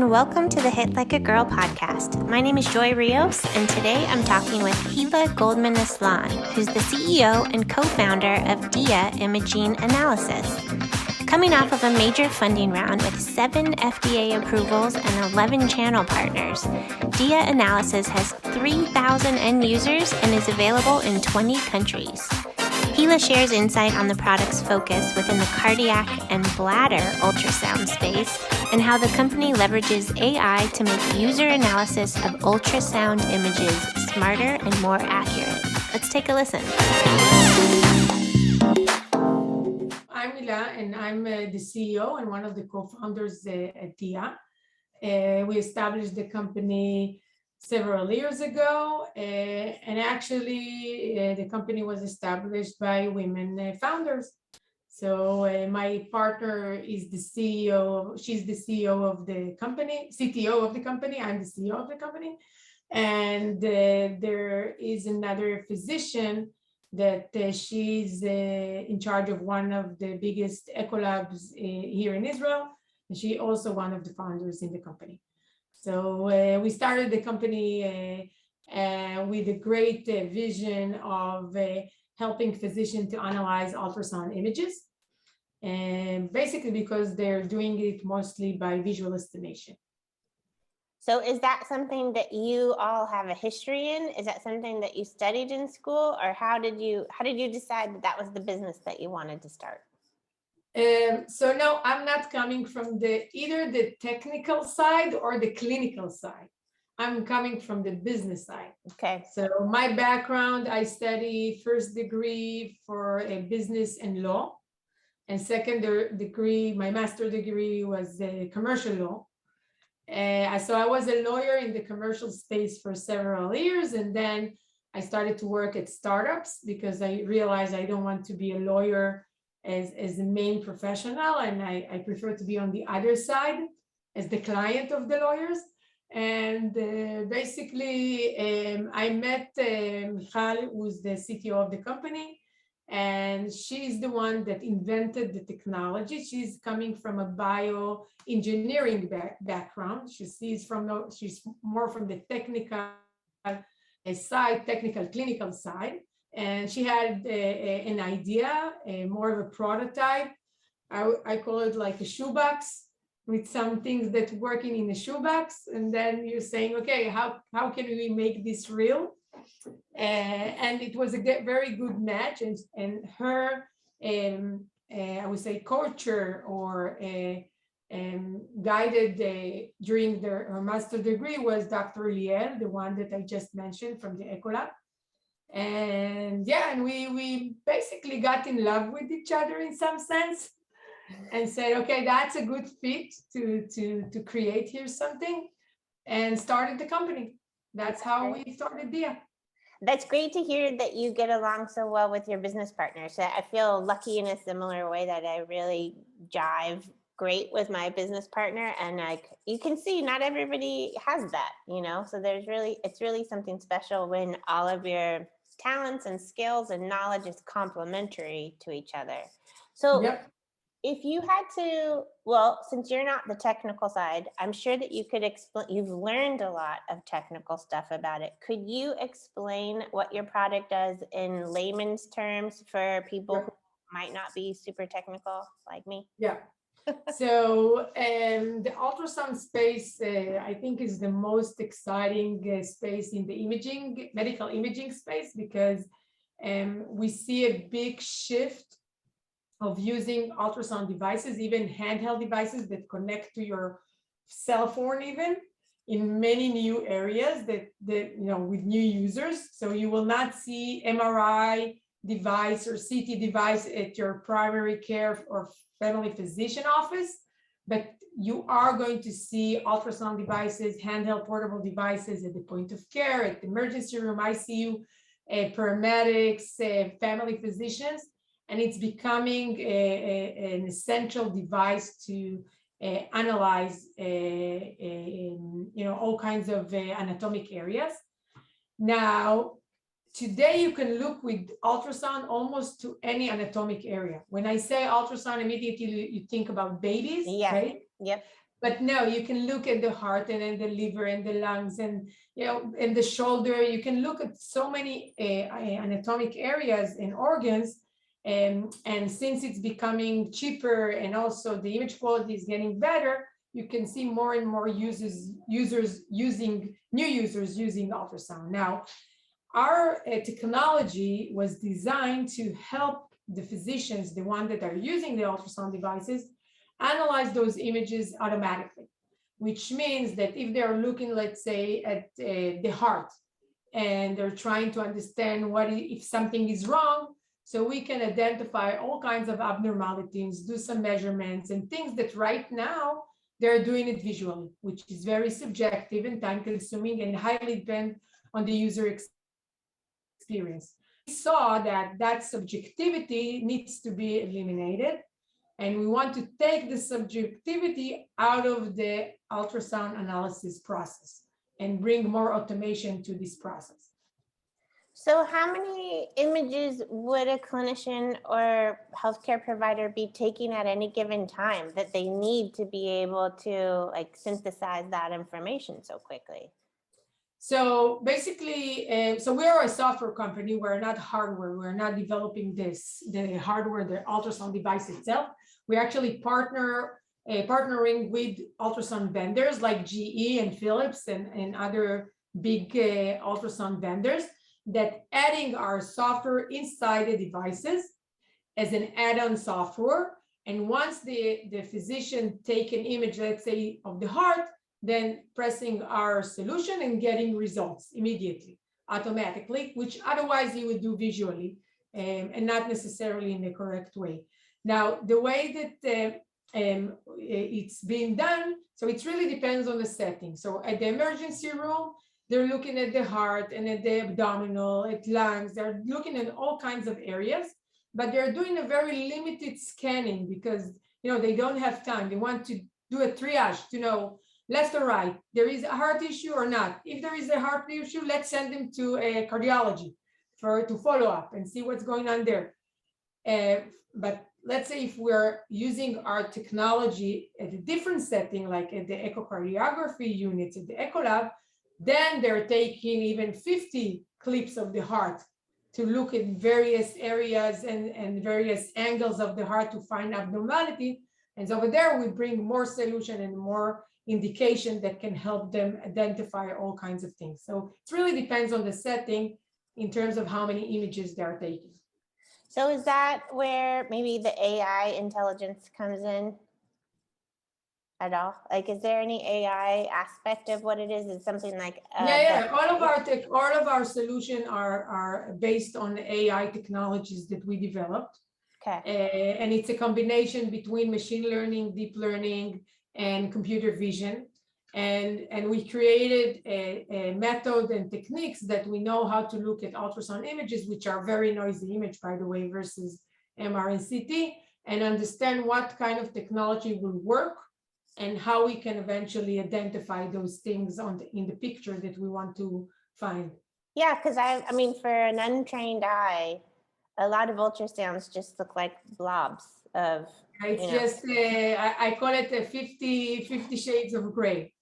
and welcome to the Hit Like a Girl podcast. My name is Joy Rios, and today I'm talking with Hila Goldman-Aslan, who's the CEO and co-founder of DIA Imaging Analysis. Coming off of a major funding round with 7 FDA approvals and 11 channel partners, DIA Analysis has 3,000 end users and is available in 20 countries. Hila shares insight on the product's focus within the cardiac and bladder ultrasound space and how the company leverages AI to make user analysis of ultrasound images smarter and more accurate. Let's take a listen. I'm Hila, and I'm the CEO and one of the co-founders at DIA. We established the company several years ago, and actually the company was established by women founders. So my partner is the CEO, she's the CEO of the company, CTO of the company, I'm the CEO of the company. And there is another physician that she's in charge of one of the biggest echo labs here in Israel. And she also one of the founders in the company. So we started the company with a great vision of helping physicians to analyze ultrasound images, and basically because they're doing it mostly by visual estimation. So is that something that you all have a history in? Is that something that you studied in school, or how did you decide that was the business that you wanted to start? So no, I'm not coming from either the technical side or the clinical side. I'm coming from the business side. Okay. So my background, I study first degree for business and law, and second degree, my master degree was commercial law. So I was a lawyer in the commercial space for several years, and then I started to work at startups because I realized I don't want to be a lawyer as the main professional, and I prefer to be on the other side as the client of the lawyers. And basically, I met Michal, who's the CTO of the company, and she's the one that invented the technology. She's coming from a bioengineering background. She's more from the technical side, technical clinical side. And she had an idea, more of a prototype. I call it like a shoebox with some things that working in the shoebox. And then you're saying, okay, how can we make this real? And it was a very good match. And her, I would say, culture or guided during her master degree was Dr. Liel, the one that I just mentioned from the Echo Lab. And yeah, and we basically got in love with each other in some sense and said, okay, that's a good fit to create here something, and started the company. That's how we started DIA. That's great to hear that you get along so well with your business partners. I feel lucky in a similar way that I really jive great with my business partner, and you can see not everybody has that, so it's really something special when all of your talents and skills and knowledge is complementary to each other. So yep. If you had to, since you're not the technical side, I'm sure that you could explain, you've learned a lot of technical stuff about it. Could you explain what your product does in layman's terms for people who might not be super technical like me? Yeah. So the ultrasound space, I think, is the most exciting space in the medical imaging space, because we see a big shift of using ultrasound devices, even handheld devices that connect to your cell phone, even in many new areas that with new users. So you will not see MRI device or CT device at your primary care or family physician office, but you are going to see ultrasound devices, handheld portable devices at the point of care, at the emergency room, ICU, paramedics, family physicians, and it's becoming an essential device to analyze all kinds of anatomic areas. Now, today you can look with ultrasound almost to any anatomic area. When I say ultrasound, immediately you think about babies, right? Yep. But no, you can look at the heart and then the liver and the lungs and, you know, and the shoulder. You can look at so many anatomic areas and organs. And since it's becoming cheaper and also the image quality is getting better, you can see more and more users using ultrasound. Now, our technology was designed to help the physicians, the ones that are using the ultrasound devices, analyze those images automatically, which means that if they're looking, let's say, at the heart, and they're trying to understand if something is wrong, so we can identify all kinds of abnormalities, do some measurements, and things that right now they're doing it visually, which is very subjective and time-consuming and highly depend on the user experience. We saw that subjectivity needs to be eliminated, and we want to take the subjectivity out of the ultrasound analysis process and bring more automation to this process. So how many images would a clinician or healthcare provider be taking at any given time that they need to be able to like synthesize that information so quickly? So basically, so we are a software company. We're not hardware. We're not developing the hardware, the ultrasound device itself. We actually partnering with ultrasound vendors like GE and Philips and other big ultrasound vendors that adding our software inside the devices as an add-on software. And once the physician take an image, let's say of the heart, then pressing our solution and getting results immediately, automatically, which otherwise you would do visually and not necessarily in the correct way. Now, the way that it's being done, so it really depends on the setting. So at the emergency room, they're looking at the heart and at the abdominal, at lungs, they're looking at all kinds of areas, but they're doing a very limited scanning because, you know, they don't have time. They want to do a triage to know left or right, there is a heart issue or not. If there is a heart issue, let's send them to a cardiology to follow up and see what's going on there. But let's say if we're using our technology at a different setting, like at the echocardiography units at the echo lab, then they're taking even 50 clips of the heart to look at various areas and various angles of the heart to find abnormality. And so over there, we bring more solution and more indication that can help them identify all kinds of things. So it really depends on the setting in terms of how many images they're taking. So is that where maybe the AI intelligence comes in at all? Like, is there any AI aspect of what it is? Is something like all of our solutions are based on AI technologies that we developed. Okay. And it's a combination between machine learning, deep learning, and computer vision. And we created a method and techniques that we know how to look at ultrasound images, which are very noisy image, by the way, versus MR and CT, and understand what kind of technology will work and how we can eventually identify those things in the picture that we want to find. Yeah, because I mean, for an untrained eye, a lot of ultrasounds just look like blobs of. It's just, I call it a 50 shades of gray.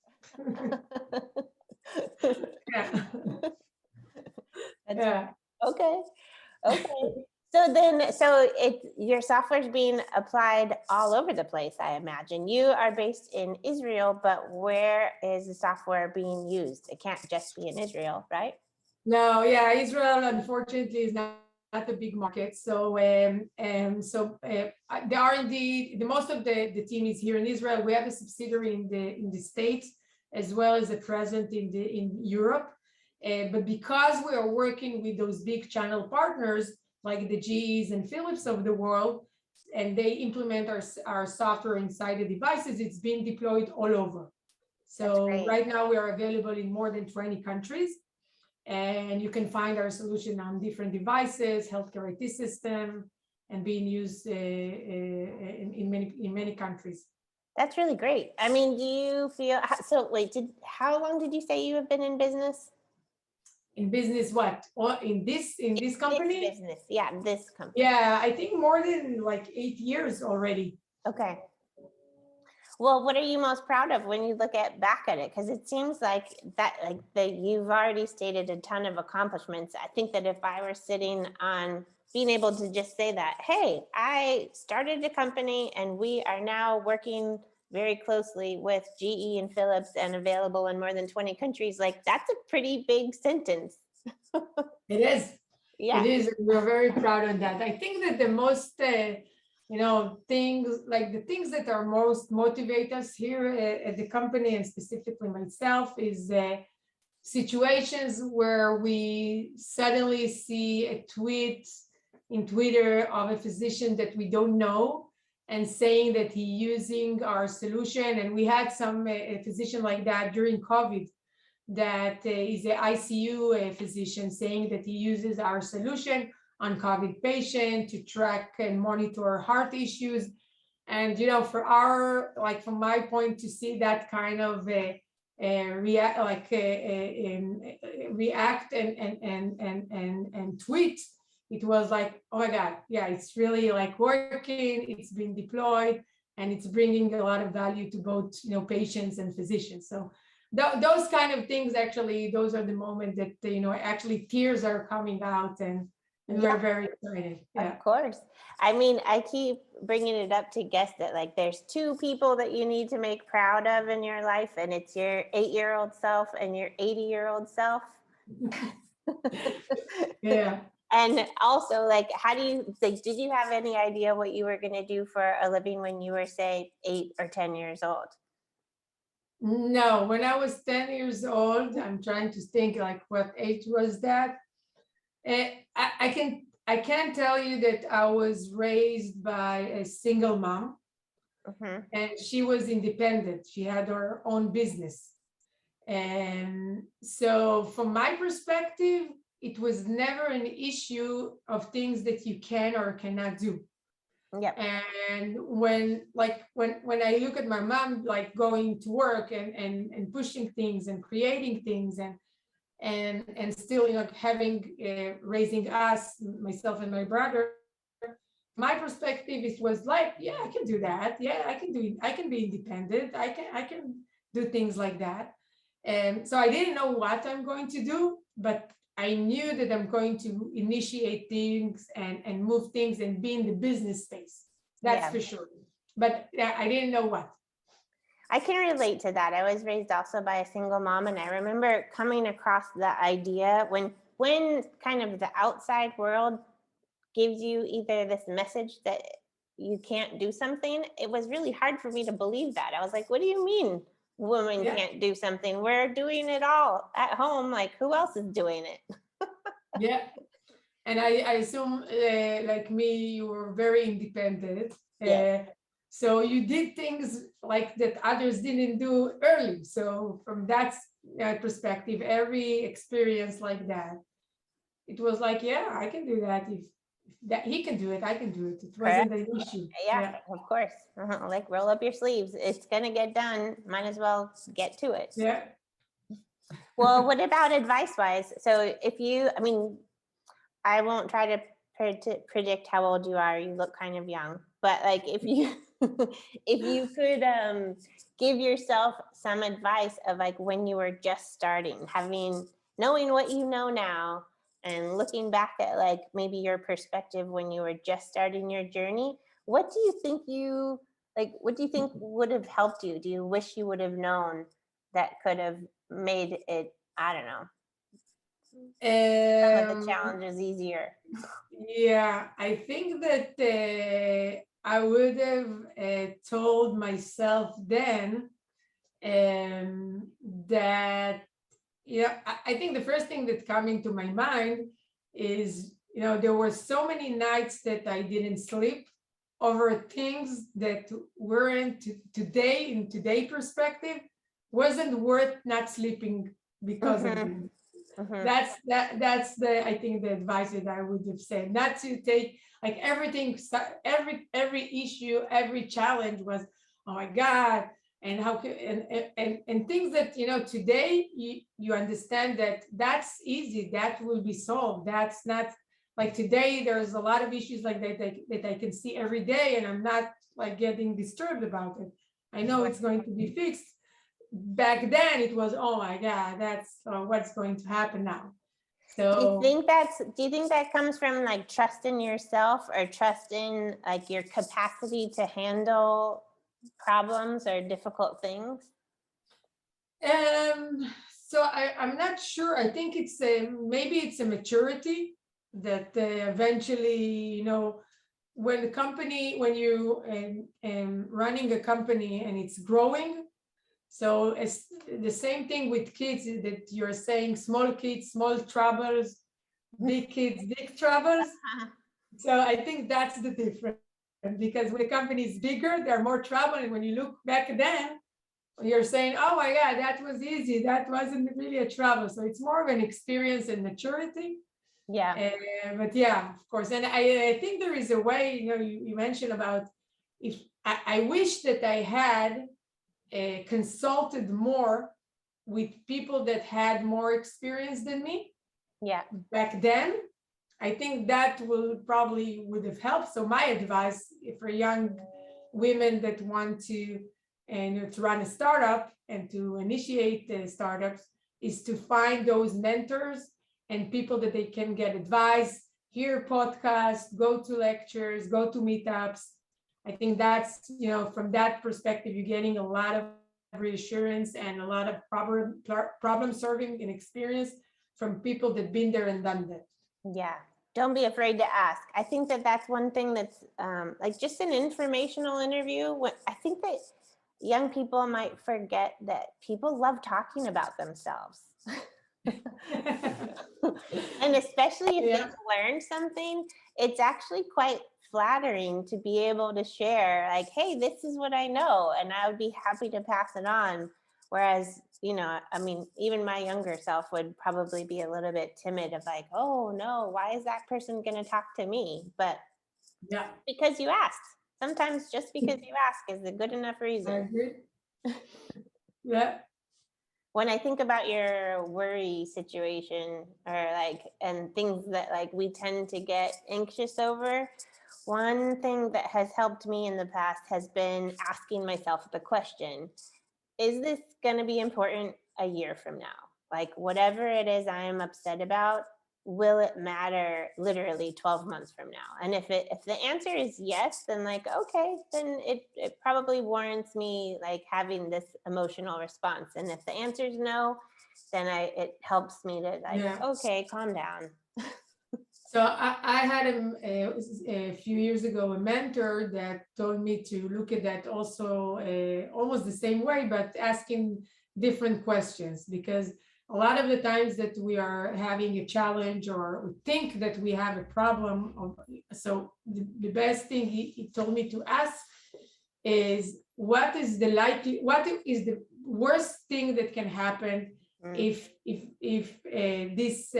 Yeah. Yeah. Okay. So your software is being applied all over the place, I imagine. You are based in Israel, but where is the software being used? It can't just be in Israel, right? No, yeah, Israel unfortunately is not a big market. So the R&D, most of the team is here in Israel. We have a subsidiary in the States, as well as a presence in Europe. But because we are working with those big channel partners like the GEs and Philips of the world, and they implement our software inside the devices, it's being deployed all over. So right now we are available in more than 20 countries. And you can find our solution on different devices, healthcare IT system, and being used in many countries. That's really great. I mean, do you feel so? Wait, how long did you say you have been in business? In business, what? Or in this company? This business, yeah, this company. Yeah, I think more than like 8 years already. Okay. Well, what are you most proud of when you look back at it? Because it seems like that you've already stated a ton of accomplishments. I think that if I were sitting on being able to just say that, hey, I started a company and we are now working very closely with GE and Philips and available in more than 20 countries, like that's a pretty big sentence. It is. Yeah. It is. We're very proud of that. I think that the most, things like the things that are most motivate us here at the company, and specifically myself, is situations where we suddenly see a tweet in Twitter of a physician that we don't know and saying that he using our solution. And we had some a physician like that during COVID that is an ICU physician saying that he uses our solution on COVID patient to track and monitor heart issues. And for our, like from my point, to see that kind of react and tweet, it was like, oh my God, yeah, it's really like working, it's been deployed, and it's bringing a lot of value to both patients and physicians. So those kind of things, actually, those are the moments that actually tears are coming out, and we're very excited. Yeah. Of course. I mean, I keep bringing it up to guests that like there's two people that you need to make proud of in your life, and it's your 8-year-old self and your 80-year-old self. Yeah. And also, like, how do you like? Did you have any idea what you were going to do for a living when you were, say, 8 or 10 years old? No, when I was 10 years old, I'm trying to think like what age was that? I can tell you that I was raised by a single mom, and she was independent. She had her own business. And so from my perspective, it was never an issue of things that you can or cannot do. Yep. And when I look at my mom, like going to work and pushing things and creating things and still having raising us, myself and my brother, my perspective was like, yeah, I can do that. Yeah, I can do it. I can be independent. I can do things like that. And so I didn't know what I'm going to do, but I knew that I'm going to initiate things and move things and be in the business space. That's for sure. But I didn't know what. I can relate to that. I was raised also by a single mom, and I remember coming across the idea when kind of the outside world gives you either this message that you can't do something. It was really hard for me to believe that. I was like, what do you mean women can't do something? We're doing it all at home. Like, who else is doing it? Yeah. And I assume, like me, you were very independent. So you did things like that others didn't do early. So from that perspective, every experience like that, it was like, yeah, I can do that. If that he can do it, I can do it. It wasn't an issue. Yeah, of course. Like, roll up your sleeves. It's gonna get done. Might as well get to it. Yeah. Well, what about advice-wise? So I mean, I won't try to predict how old you are. You look kind of young, but like if you if you could give yourself some advice of like when you were just starting, knowing what you know now and looking back at like maybe your perspective when you were just starting your journey, what do you think would have helped you? Do you wish you would have known that could have made it, I don't know, some of the challenges easier? Yeah, I think that I would have told myself then that, I think the first thing that come into my mind is, there were so many nights that I didn't sleep over things that weren't in today perspective, wasn't worth not sleeping because of them. That's I think the advice that I would have said, not to take like everything, every issue, every challenge was, oh my God, and how and things that today you understand that that's easy, that will be solved. That's not like today there's a lot of issues like that I can see every day, and I'm not like getting disturbed about it. I know it's going to be fixed. Back then it was, oh my God, that's what's going to happen now. So do you think that comes from like trust in yourself or trust in like your capacity to handle problems or difficult things? so I'm not sure. I think it's maybe it's a maturity that eventually, you know, when you running a company and it's growing. So it's the same thing with kids that you're saying, small kids, small troubles, big kids, big troubles. So I think that's the difference, because when the company is bigger, there are more trouble. And when you look back then, you're saying, oh my God, that was easy. That wasn't really a trouble. So it's more of an experience and maturity. Yeah. But yeah, of course. And I think there is a way, you know, you mentioned about if I wish that I had consulted more with people that had more experience than me Yeah. back then. I think that would have helped. So my advice for young women that want to run a startup and to initiate the startups is to find those mentors and people that they can get advice, hear podcasts, go to lectures, go to meetups. I think that's, you know, from that perspective, you're getting a lot of reassurance and a lot of problem solving and experience from people that been there and done that. Yeah. Don't be afraid to ask. I think that that's one thing that's like just an informational interview. I think that young people might forget that people love talking about themselves. And especially if they've learned something, it's actually quite flattering to be able to share like, hey, this is what I know, and I would be happy to pass it on. Whereas, you know, I mean, even my younger self would probably be a little bit timid of like, oh no, why is that person going to talk to me? But yeah, because you asked. Sometimes just because you ask is a good enough I reason. agree. Yeah. When I think about your worry situation or like, and things that like we tend to get anxious over, one thing that has helped me in the past has been asking myself the question, is this going to be important a year from now? Like whatever it is I am upset about, will it matter literally 12 months from now? And if the answer is yes, then like, okay, then it probably warrants me like having this emotional response. And if the answer is no, then it helps me to like, okay, calm down. So I had a few years ago a mentor that told me to look at that also almost the same way, but asking different questions, because a lot of the times that we are having a challenge or we think that we have a problem, so the best thing he told me to ask is what is the worst thing that can happen if this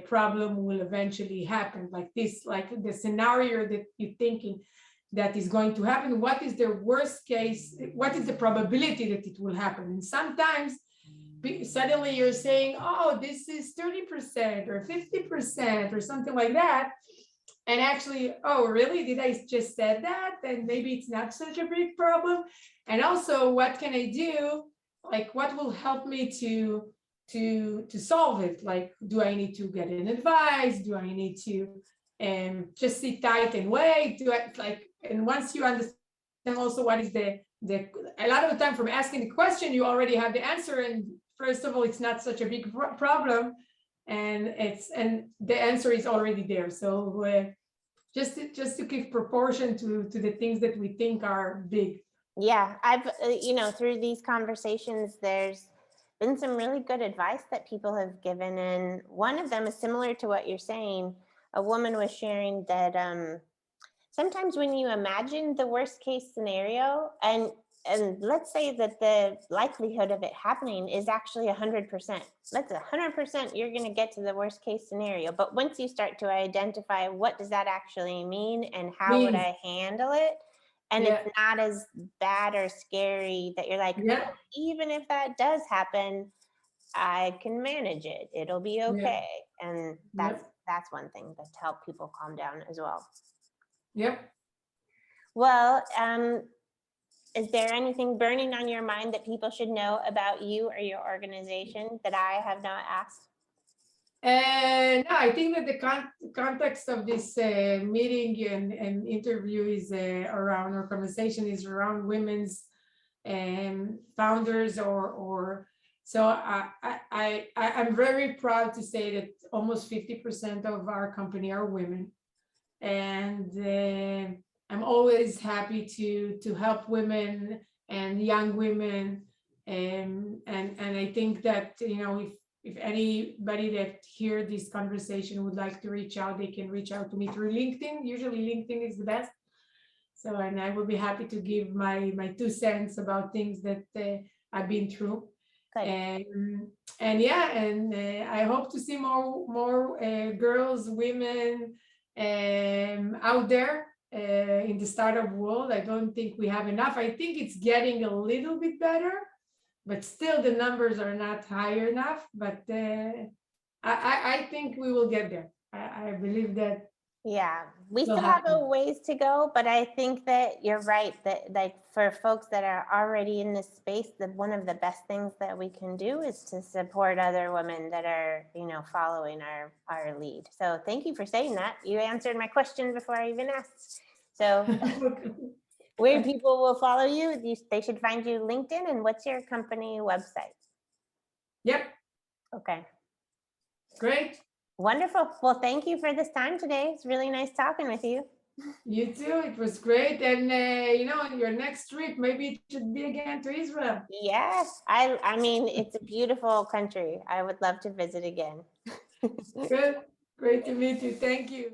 problem will eventually happen, like this, like the scenario that you're thinking that is going to happen, what is the worst case, what is the probability that it will happen? And sometimes suddenly you're saying, oh, this is 30% or 50% or something like that, and actually, oh really, did I just said that? Then maybe it's not such a big problem. And also, what can I do? Like, what will help me to solve it? Like, do I need to get an advice? Do I need to just sit tight and wait? Do I like? And once you understand also what is the a lot of the time from asking the question, you already have the answer. And first of all, it's not such a big problem, and the answer is already there. So just to give proportion to the things that we think are big. Yeah, I've you know, through these conversations, there's been some really good advice that people have given, and one of them is similar to what you're saying. A woman was sharing that sometimes when you imagine the worst case scenario, and let's say that the likelihood of it happening is actually 100%. That's 100% you're going to get to the worst case scenario. But once you start to identify what does that actually mean and how would I handle it, and it's not as bad or scary that you're like, oh, even if that does happen, I can manage it. It'll be okay. And that's one thing that to help people calm down as well. Yep. Well, Is there anything burning on your mind that people should know about you or your organization that I have not asked? And no, I think that the context of this meeting and interview is around, or conversation is around women's founders, or so I'm very proud to say that almost 50% of our company are women, and I'm always happy to help women and young women, and I think that, you know, if anybody that hear this conversation would like to reach out, they can reach out to me through LinkedIn. Usually LinkedIn is the best. So, and I will be happy to give my 2 cents about things that I've been through. Good. And yeah, and I hope to see more girls, women out there in the startup world. I don't think we have enough. I think it's getting a little bit better, but still the numbers are not high enough. But I think we will get there. I believe that. Yeah, we Will still have a happen. ways to go, but I think that you're right that, like, for folks that are already in this space, that one of the best things that we can do is to support other women that are, you know, following our lead. So thank you for saying that. You answered my question before I even asked. So where people will follow you, they should find you LinkedIn, and what's your company website? Yep, Okay. great. Wonderful. Well, thank you for this time today. It's really nice talking with you. You too. It was great. And you know, your next trip, maybe it should be again to Israel. Yes, I mean, it's a beautiful country. I would love to visit again. Good. Great to meet you. Thank you.